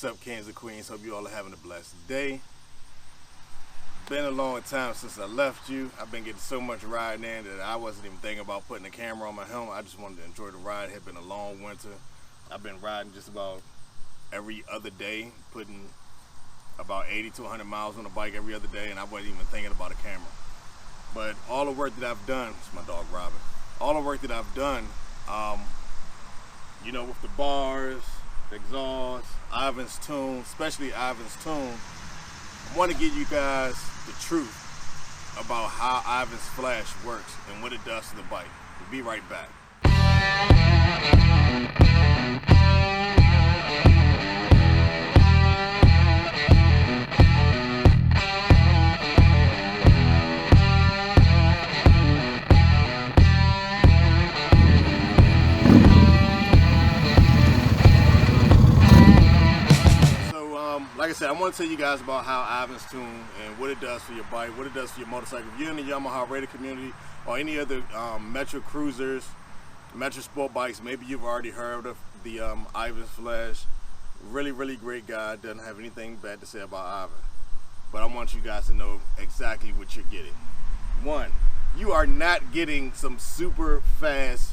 What's up, kings and queens? Hope you all are having a blessed day. Been a long time since I left you. I've been getting so much riding in that I wasn't even thinking about putting a camera on my helmet. I just wanted to enjoy the ride. It had been a long winter. I've been riding just about every other day, putting about 80 to 100 miles on the bike every other day, and I wasn't even thinking about a camera. But all the work that I've done, it's my dog Robin, all the work that I've done, you know, with the bars, the exhaust, Ivan's tune, especially Ivan's tune, I want to give you guys the truth about how Ivan's flash works and what it does to the bike. We'll be right back. Like I said, I want to tell you guys about how Ivan's tune and what it does for your bike, what it does for your motorcycle. If you're in the Yamaha Raider community or any other Metro Cruisers, Metro Sport bikes, maybe you've already heard of the Ivan's Flash. Really, really great guy. Doesn't have anything bad to say about Ivan. But I want you guys to know exactly what you're getting. One, you are not getting some super fast,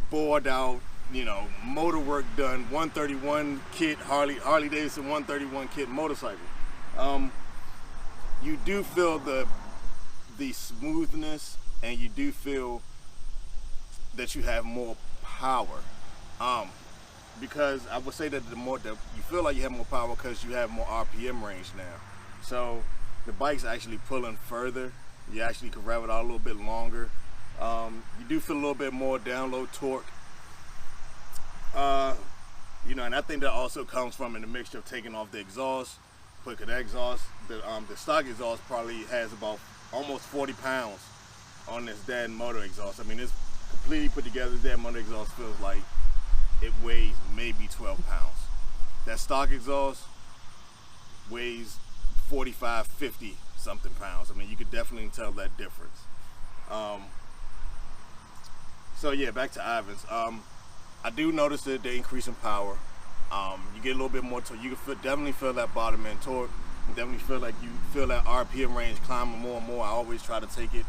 bored out, you know, motor work done 131 kit Harley Davidson 131 kit motorcycle. You do feel the smoothness, and you do feel that you have more power. Because I would say that you feel like you have more power because you have more RPM range now. So the bike's actually pulling further. You actually can rev it out a little bit longer. You do feel a little bit more download torque. You know, and I think that also comes from in the mixture of taking off the exhaust. Look at the exhaust. The stock exhaust probably has about almost 40 pounds on this DanMoto exhaust. I mean, it's completely put together. DanMoto exhaust feels like it weighs maybe 12 pounds. That stock exhaust weighs 45, 50 something pounds. I mean, you could definitely tell that difference. So yeah, back to Ivan's. I do notice that they increase in power. You get a little bit more torque. You can definitely feel that bottom end torque. You definitely feel like you feel that RPM range climbing more and more. I always try to take it.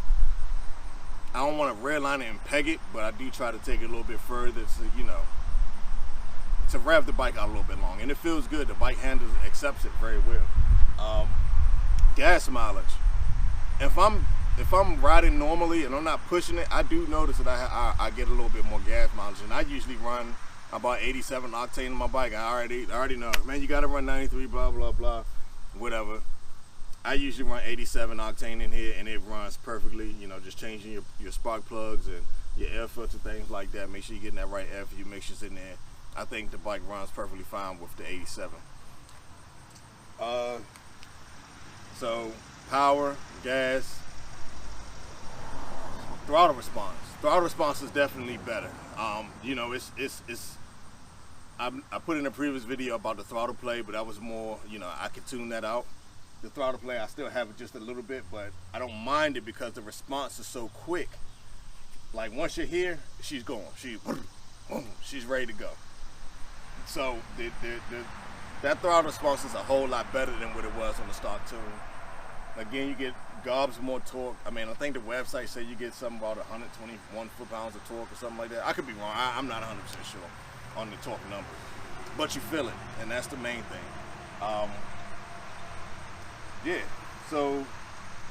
I don't want to redline it and peg it, but I do try to take it a little bit further to, you know, to rev the bike out a little bit long. And it feels good. The bike handles accepts it very well. Gas mileage. If I'm riding normally and I'm not pushing it, I do notice that I get a little bit more gas mileage, and I usually run about 87 octane on my bike. I already know, man, you gotta run 93, blah blah blah, whatever. I usually run 87 octane in here, and it runs perfectly. You know, just changing your spark plugs and your air filter, things like that. Make sure you're getting that right air for you. Make sure it's in there. I think the bike runs perfectly fine with the 87. So power, gas. Throttle response. Throttle response is definitely better. You know, I put in a previous video about the throttle play, but that was more, you know, I could tune that out. The throttle play, I still have it just a little bit, but I don't mind it because the response is so quick. Like once you're here, she's going. She's ready to go. So that throttle response is a whole lot better than what it was on the stock tune. Again, you get gobs more torque. I mean, I think the website say you get something about 121 foot-pounds of torque or something like that. I could be wrong. I'm not 100% sure on the torque numbers. But you feel it, and that's the main thing. Yeah, so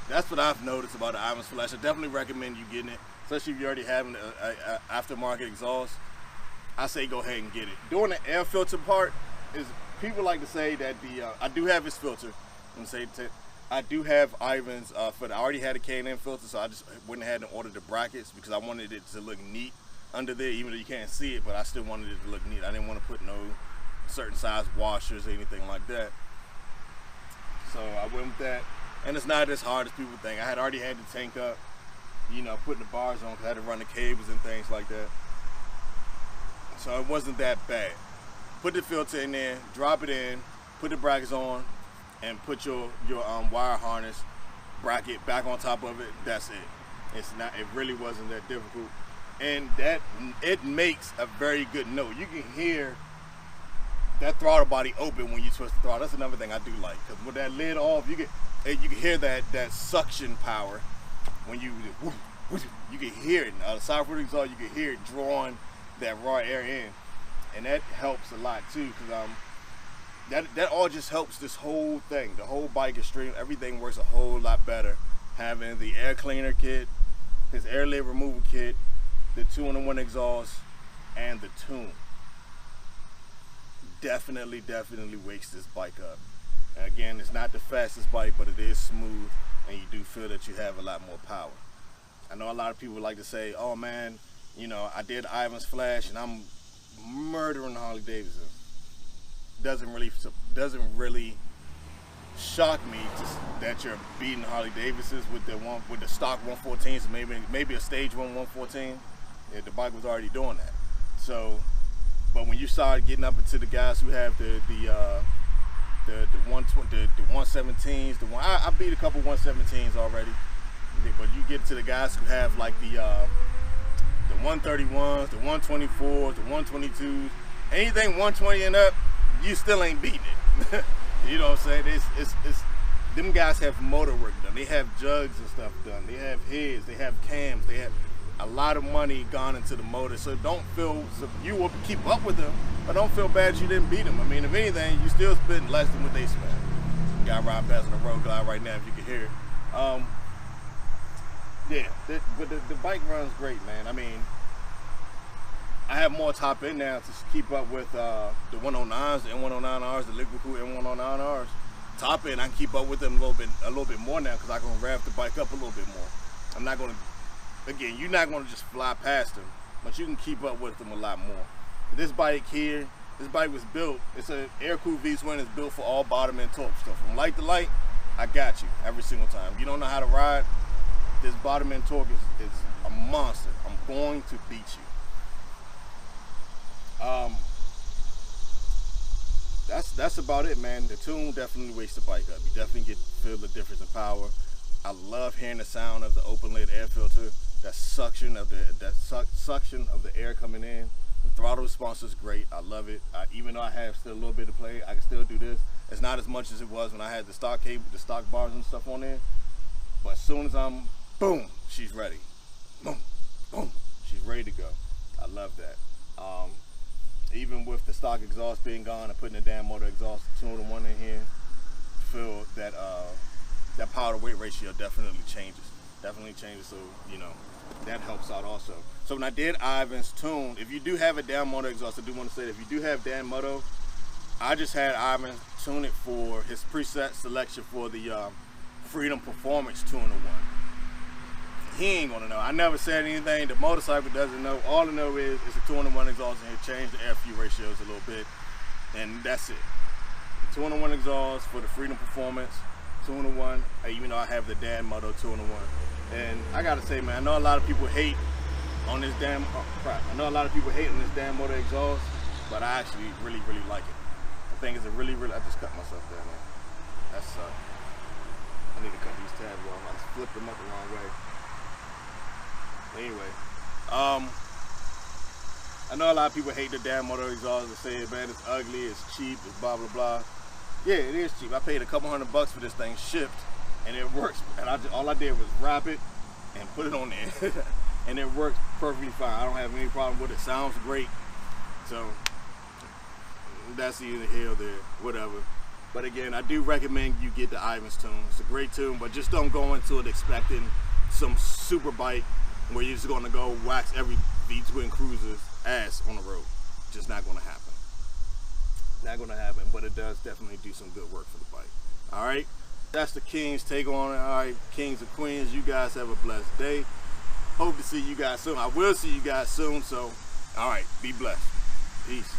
that's what I've noticed about the Ivan's Flash. I definitely recommend you getting it, especially if you're already having an aftermarket exhaust. I say go ahead and get it. Doing the air filter part is, people like to say that I do have his filter. I do have Ivan's I already had a K&N filter, so I just went ahead and ordered the brackets because I wanted it to look neat under there, even though you can't see it, but I still wanted it to look neat. I didn't want to put no certain size washers or anything like that. So I went with that, and it's not as hard as people think. I had already had the tank up, you know, putting the bars on because I had to run the cables and things like that. So it wasn't that bad. Put the filter in there, drop it in, put the brackets on, and put your wire harness bracket back on top of it. That's it. It really wasn't that difficult. and that it makes a very good note. You can hear that throttle body open when you twist the throttle. That's another thing I do like, because with that lid off, you can hear that suction power when you can hear it. The side foot exhaust, you can hear it drawing that raw air in, and that helps a lot too, because that all just helps this whole thing. The whole bike extreme, everything works a whole lot better having the air cleaner kit, his air lid removal kit, the 2-in-1 exhaust, and the tune. Definitely wakes this bike up. And again, it's not the fastest bike, but it is smooth, and you do feel that you have a lot more power. I know a lot of people like to say, oh man, you know, I did Ivan's Flash and I'm murdering Harley Davidson. Doesn't really shock me that you're beating Harley Davidsons with the stock 114s, maybe a stage 114. Yeah, the bike was already doing that. So, but when you start getting up into the guys who have the 117s, I beat a couple 117s already. But you get to the guys who have like the 131s, the 124s, the 122s, anything 120 and up, you still ain't beating it. You know what I'm saying? It's them guys have motor work done. They have jugs and stuff done. They have heads. They have cams. They have a lot of money gone into the motor. So don't feel, so you will keep up with them, but don't feel bad you didn't beat them. I mean, if anything, you still spend less than what they spend. Got ride past on the road glide right now if you can hear it. Yeah, but the bike runs great, man. I mean, I have more top end now to keep up with the 109s, the N109Rs, the Liquid Cool N109Rs. Top end, I can keep up with them a little bit more now, because I can rev the bike up a little bit more. I'm not gonna, again, you're not gonna just fly past them, but you can keep up with them a lot more. This bike here, this bike was built, it's an air-cooled V-twin. It's built for all bottom end torque stuff. From light to light, I got you every single time. You don't know how to ride, this bottom end torque is a monster. I'm going to beat you. That's about it, man. The tune definitely wakes the bike up. You definitely feel the difference in power. I love hearing the sound of the open lid air filter. That suction of the air coming in. The throttle response is great. I love it. Even though I have still a little bit to play, I can still do this. It's not as much as it was when I had the stock cable, the stock bars and stuff on there. But as soon as I'm, boom, she's ready. Boom, boom, she's ready to go. I love that. Even with the stock exhaust being gone and putting the DanMoto exhaust 2-in-1 in here, feel that that power to weight ratio definitely changes. So, you know, that helps out also. So when I did Ivan's tune, if you do have a DanMoto exhaust, I do want to say that if you do have DanMoto, I just had Ivan tune it for his preset selection for the Freedom Performance 2-in-1. He ain't gonna know. I never said anything. The motorcycle doesn't know. All I know is it's a 2-in-1 exhaust, and it changed the air fuel ratios a little bit, and that's it. 2-in-1 exhaust for the Freedom Performance 2-in-1. Even though I have the DanMoto 2-in-1, and I gotta say, man, I know a lot of people hate on this DanMoto exhaust, but I actually really like it. I think it's a really. I just cut myself down there. That sucks. I need to cut these tabs off. I just flipped them up the wrong way. Anyway, I know a lot of people hate the DanMoto exhaust and say, man, it's ugly, it's cheap, it's blah blah blah. Yeah, it is cheap. I paid a couple $100 for this thing shipped, and it works. And all I did was wrap it and put it on there, and it works perfectly fine. I don't have any problem with it. Sounds great. So that's either here or there, whatever. But again, I do recommend you get the Ivan's tune. It's a great tune, but just don't go into it expecting some super bike where you're just gonna go wax every V-twin cruiser's ass on the road. Just not gonna happen. Not gonna happen, but it does definitely do some good work for the bike. All right, that's the King's take on it. All right, Kings and Queens, you guys have a blessed day. Hope to see you guys soon. I will see you guys soon, so all right, be blessed. Peace.